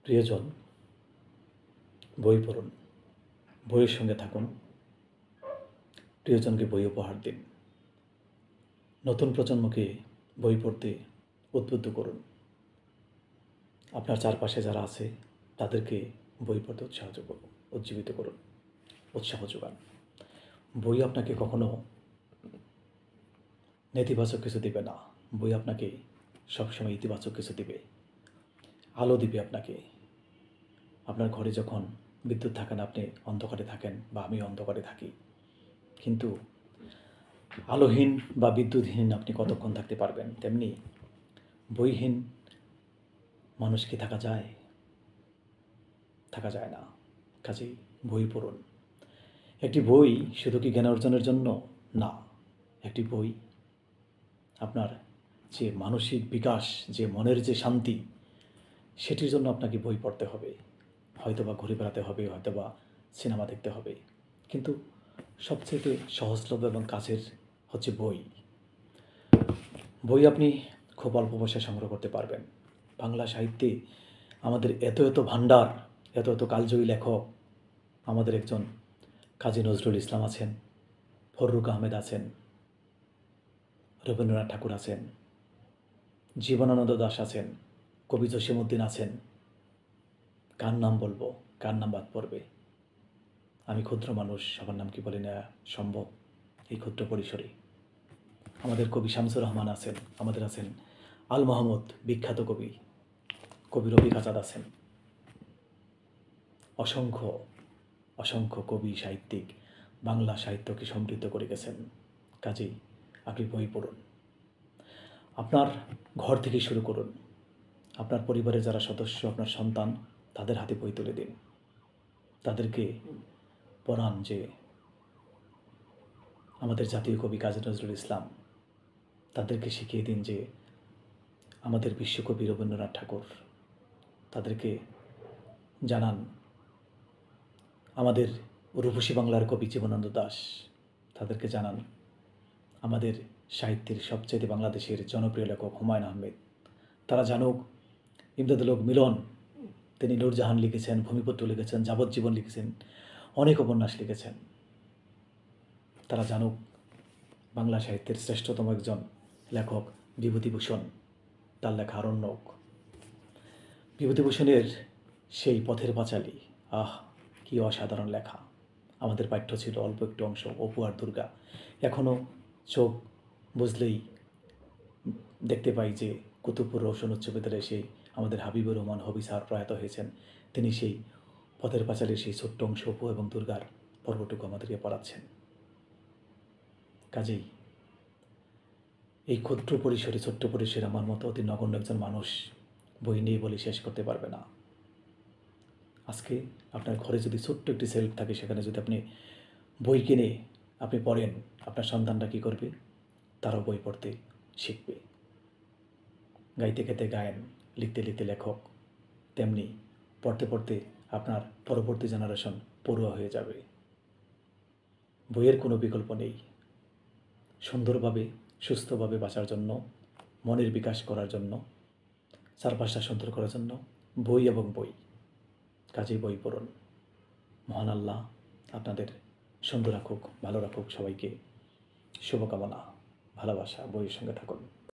প্রিয়জন, বই পড়ুন, বইয়ের সঙ্গে থাকুন, প্রিয়জনকে বই উপহার দিন। নতুন প্রজন্মকে বই পড়তে উদ্বুদ্ধ করুন। আপনার চারপাশে যারা আছে তাদেরকে বই পড়তে উজ্জীবিত করুন, উৎসাহ যোগান। বই আপনাকে কখনো নেতিবাচক কিছু দিবে না, বই আপনাকে সবসময় ইতিবাচক কিছু দিবে, আলো দিবে আপনাকে। আপনার ঘরে যখন বিদ্যুৎ থাকে না, আপনি অন্ধকারে থাকেন বা আমি অন্ধকারে থাকি, কিন্তু আলোহীন বা বিদ্যুৎহীন আপনি কতক্ষণ থাকতে পারবেন? তেমনি বইহীন মানুষ কি থাকা যায়? থাকা যায় না। কাজেই বই পড়ুন। একটি বই শুধু কি জ্ঞান অর্জনের জন্য? না, একটি বই আপনার যে মানসিক বিকাশ, যে মনের যে শান্তি, সেটির জন্য আপনাকে বই পড়তে হবে। হয়তোবা ঘুরে বেড়াতে হবে, হয়তোবা সিনেমা দেখতে হবে, কিন্তু সবচেয়ে সহজলভ্য এবং কাছের হচ্ছে বই। বই আপনি খুব অল্প পয়সায় সংগ্রহ করতে পারবেন। বাংলা সাহিত্যে আমাদের এত এত ভাণ্ডার, এত এত কালজয়ী লেখক। আমাদের একজন কাজী নজরুল ইসলাম আছেন, ফররুখ আহমেদ আছেন, রবীন্দ্রনাথ ঠাকুর আছেন, জীবনানন্দ দাশ আছেন, কবি জসীমউদ্দিন আছেন। কার নাম বলবো, কার নাম বাদ পড়বে? আমি ক্ষুদ্র মানুষ, সবার নাম কি বলে নেওয়া সম্ভব এই ক্ষুদ্র পরিসরে? আমাদের কবি শামসুর রহমান আছেন, আমাদের আছেন আল মাহমুদ, বিখ্যাত কবি, কবি রফিক আজাদ আছেন। অসংখ্য অসংখ্য কবি, সাহিত্যিক বাংলা সাহিত্যকে সমৃদ্ধ করে গেছেন। কাজেই আপনি বই পড়ুন। আপনার ঘর থেকে শুরু করুন। আপনার পরিবারের যারা সদস্য, আপনার সন্তান, তাদের হাতে বই তুলে দিন। তাদেরকে পড়ান যে আমাদের জাতীয় কবি কাজী নজরুল ইসলাম। তাদেরকে শিখিয়ে দিন যে আমাদের বিশ্বকবি রবীন্দ্রনাথ ঠাকুর। তাদেরকে জানান আমাদের রূপসী বাংলার কবি জীবনানন্দ দাশ। তাদেরকে জানান আমাদের সাহিত্যের সবচেয়ে বাংলাদেশের জনপ্রিয় লেখক হুমায়ুন আহমেদ। তারা জানুক ইমদাদুল হক মিলন, তিনি নূরজাহান লিখেছেন, ভূমিপত্র লিখেছেন, যাবজ্জীবন লিখেছেন, অনেক উপন্যাস লিখেছেন। তারা জানুক বাংলা সাহিত্যের শ্রেষ্ঠতম একজন লেখক বিভূতিভূষণ, তার লেখা আরণ্যক। বিভূতিভূষণের সেই পথের পাঁচালী, কি অসাধারণ লেখা! আমাদের পাঠ্য ছিল অল্প একটু অংশ, অপু আর দুর্গা। এখনও চোখ বুঝলেই দেখতে পাই যে কুতুবপুর রওশন উচ্চ বিদ্যালয়ে সেই আমাদের হাবিবুর রহমান হবি স্যার প্রয়াত হয়েছেন। তিনি সেই পথের পাঁচালীর সেই ছোট্ট অংশ অপু এবং দুর্গার পর্বটুকু আমাদেরকে পড়াচ্ছেন। কাজেই এই ক্ষুদ্র পরিসরে, ছোট্ট পরিসরে আমার মতো অতি নগণ্য একজন মানুষ বই নিয়ে বলে শেষ করতে পারবে না। আজকে আপনার ঘরে যদি ছোট্ট একটি সেলফ থাকে, সেখানে যদি আপনি বই কিনে আপনি পড়েন, আপনার সন্তানরা কী করবে? তারাও বই পড়তে শিখবে। গাইতে গাইতে গায়েন, লিখতে লিখতে লেখক। তেমনি পড়তে পড়তে আপনার পরবর্তী জেনারেশন পড়ুয়া হয়ে যাবে। বইয়ের কোনো বিকল্প নেই। সুন্দরভাবে, সুস্থভাবে বাঁচার জন্য, মনের বিকাশ করার জন্য, চারপাশটা সুন্দর করার জন্য বই এবং বই। কাজেই বই পড়ুন। মহান আল্লাহ আপনাদের সুন্দর রাখুক, ভালো রাখুক। সবাইকে শুভকামনা, ভালোবাসা। বইয়ের সঙ্গে থাকুন।